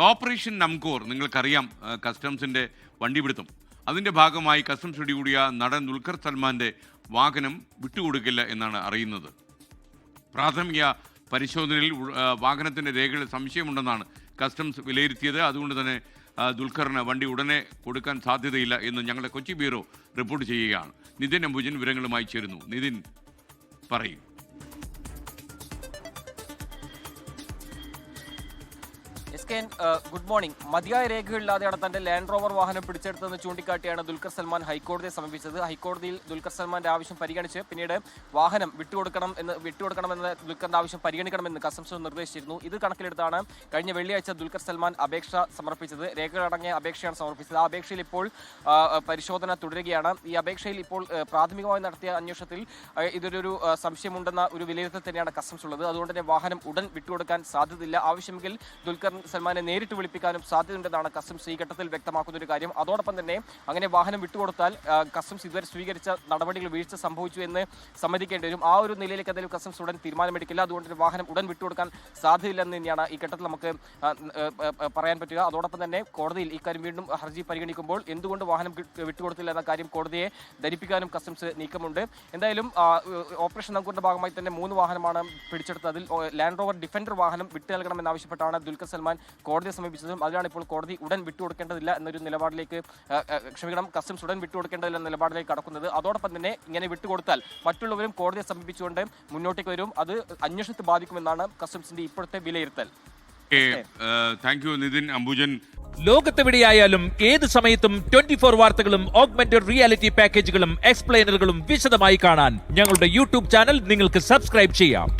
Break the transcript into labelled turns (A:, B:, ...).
A: Operation നംകോർ നിങ്ങൾക്കറിയാം, കസ്റ്റംസിൻ്റെ വണ്ടിപിടുത്തം. അതിൻ്റെ ഭാഗമായി കസ്റ്റംസ് പിടികൂടിയ നടൻ ദുൽഖർ സൽമാൻ്റെ വാഹനം വിട്ടുകൊടുക്കില്ല എന്നാണ് അറിയുന്നത്. പ്രാഥമിക പരിശോധനയിൽ വാഹനത്തിൻ്റെ രേഖകളിൽ സംശയമുണ്ടെന്നാണ് കസ്റ്റംസ് വിലയിരുത്തിയത്. അതുകൊണ്ട് തന്നെ ദുൽഖറിന് വണ്ടി ഉടനെ കൊടുക്കാൻ സാധ്യതയില്ല എന്ന് ഞങ്ങളുടെ കൊച്ചി ബ്യൂറോ റിപ്പോർട്ട് ചെയ്യുകയാണ്. നിതിൻ അംബുജൻ വിവരങ്ങളുമായി ചേരുന്നു. നിതിൻ, പറയും.
B: Good morning. മതിയായ രേഖകളില്ലാതെയാണ് തന്റെ ലാൻഡ് റോവർ വാഹനം പിടിച്ചെടുത്തതെന്ന് ചൂണ്ടിക്കാട്ടിയാണ് ദുൽഖർ സൽമാൻ ഹൈക്കോടതിയെ സമീപിച്ചത്. ഹൈക്കോടതിയിൽ ദുൽഖർ സൽമാന്റെ ആവശ്യം പരിഗണിച്ച് പിന്നീട് വാഹനം വിട്ടുകൊടുക്കണമെന്ന് ദുൽഖറിന്റെ ആവശ്യം പരിഗണിക്കണമെന്ന് കസ്റ്റംസ് നിർദ്ദേശിച്ചിരുന്നു. ഇത് കണക്കിലെടുത്താണ് കഴിഞ്ഞ വെള്ളിയാഴ്ച ദുൽഖർ സൽമാൻ അപേക്ഷ സമർപ്പിച്ചത്. രേഖകളടങ്ങിയ അപേക്ഷയാണ് സമർപ്പിച്ചത്. ആ അപേക്ഷയിൽ ഇപ്പോൾ പരിശോധന തുടരുകയാണ്. ഈ അപേക്ഷയിൽ ഇപ്പോൾ പ്രാഥമികമായി നടത്തിയ അന്വേഷണത്തിൽ ഇതൊരു സംശയമുണ്ടെന്ന ഒരു വിലയിരുത്തൽ തന്നെയാണ് കസ്റ്റംസ് ഉള്ളത്. അതുകൊണ്ട് തന്നെ വാഹനം ഉടൻ വിട്ടുകൊടുക്കാൻ സാധ്യതയില്ല. ആവശ്യമെങ്കിൽ ദുൽഖർ സൽമാനെ നേരിട്ട് വിളിപ്പിക്കാനും സാധ്യതയുണ്ടെന്നാണ് കസ്റ്റംസ് ഈ ഘട്ടത്തിൽ വ്യക്തമാക്കുന്ന ഒരു കാര്യം. അതോടൊപ്പം തന്നെ അങ്ങനെ വാഹനം വിട്ടുകൊടുത്താൽ കസ്റ്റംസ് ഇതുവരെ സ്വീകരിച്ച നടപടികൾ വീഴ്ച സംഭവിച്ചു എന്ന് സമ്മതിക്കേണ്ടി വരും. ആ ഒരു നിലയിലേക്ക് എന്തായാലും കസ്റ്റംസ് ഉടൻ തീരുമാനമെടുക്കില്ല. അതുകൊണ്ട് തന്നെ വാഹനം ഉടൻ വിട്ടുകൊടുക്കാൻ സാധ്യതയില്ലെന്ന് തന്നെയാണ് ഈ ഘട്ടത്തിൽ നമുക്ക് പറയാൻ പറ്റുക. അതോടൊപ്പം തന്നെ കോടതിയിൽ ഇക്കാര്യം വീണ്ടും ഹർജി പരിഗണിക്കുമ്പോൾ എന്തുകൊണ്ട് വാഹനം വിട്ടുകൊടുത്തില്ല എന്ന കാര്യം കോടതിയെ ധരിപ്പിക്കാനും കസ്റ്റംസ് നീക്കമുണ്ട്. എന്തായാലും ഓപ്പറേഷൻ നംകൂറിന്റെ ഭാഗമായി തന്നെ 3 വാഹനമാണ് പിടിച്ചെടുത്തത്. അതിൽ ലാൻഡ് റോവർ ഡിഫൻഡർ വാഹനം വിട്ടു നൽകണമെന്നാവശ്യപ്പെട്ടാണ് ദുൽഖർ സൽമാൻ കോടതിയെ സമീപിച്ചതും. അതിലാണ് ഇപ്പോൾ കോടതി ഉടൻ വിട്ടുകൊടുക്കേണ്ടതില്ല എന്നൊരു നിലപാടിലേക്ക് കസ്റ്റംസ് ഉടൻ വിട്ടുകൊടുക്കേണ്ടതില്ല എന്ന നിലപാടിലേക്ക് കടക്കുന്നത്. അതോടൊപ്പം തന്നെ ഇങ്ങനെ വിട്ടുകൊടുത്താൽ മറ്റുള്ളവരും കോടതിയെ സമീപിച്ചുകൊണ്ട് മുന്നോട്ടേക്ക് വരും. അത് അന്വേഷണത്തെ ബാധിക്കുമെന്നാണ് കസ്റ്റംസിന്റെ ഇപ്പോഴത്തെ വിലയിരുത്തൽ.
A: Thank you Nithin Ambujan.
C: ലോകത്തെവിടെയായാലും ഏത് സമയത്തും 24 വാർത്തകളും ഓഗ്മെന്റഡ് റിയാലിറ്റി പാക്കേജുകളും എക്സ്പ്ലെയിനറുകളും വിശദമായി കാണാൻ ഞങ്ങളുടെ യൂട്യൂബ് ചാനൽ നിങ്ങൾക്ക് സബ്സ്ക്രൈബ് ചെയ്യാം.